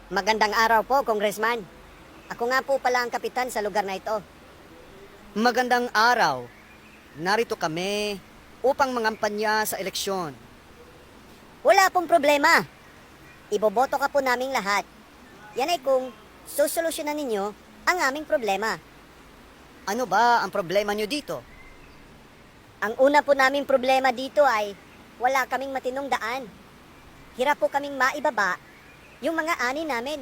Magandang araw po, Congressman. Ako nga po pala ang kapitan sa lugar na ito. Magandang araw. Narito kami upang mangampanya sa eleksyon. Wala pong problema. Iboboto ka po naming lahat. Yan ay kung susolusyonan ninyo ang aming problema. Ano ba ang problema nyo dito? Ang una po naming problema dito ay wala kaming matinong daan. Hirap po kaming maibaba yung mga ani namin.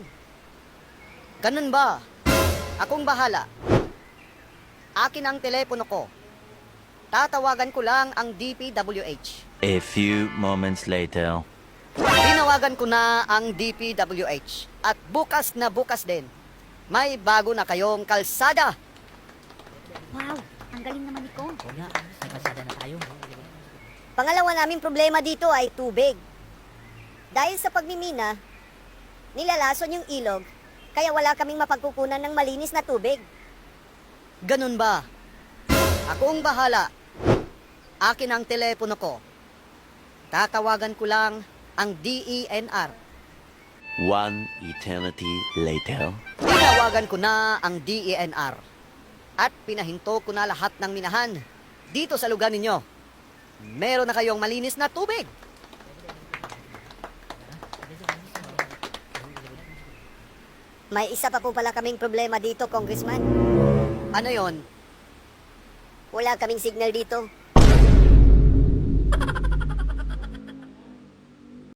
Ganun ba? Akong bahala. Akin ang telepono ko. Tatawagan ko lang ang DPWH. A few moments later. Tinawagan ko na ang DPWH. At bukas na bukas din, may bago na kayong kalsada. Wow, ang galing naman ni Kong. Oo nga, may kalsada na tayo. Pangalawa naming problema dito ay tubig. Dahil sa pagmimina, nilalason yung ilog, kaya wala kaming mapagkukunan ng malinis na tubig. Ganun ba? Akong bahala. Akin ang telepono ko. Tatawagan ko lang ang DENR. One eternity later. Tinawagan ko na ang DENR. At pinahinto ko na lahat ng minahan dito sa lugar ninyo. Meron na kayong malinis na tubig. May isa pa po pala kaming problema dito, Congressman. Ano yon? Wala kaming signal dito.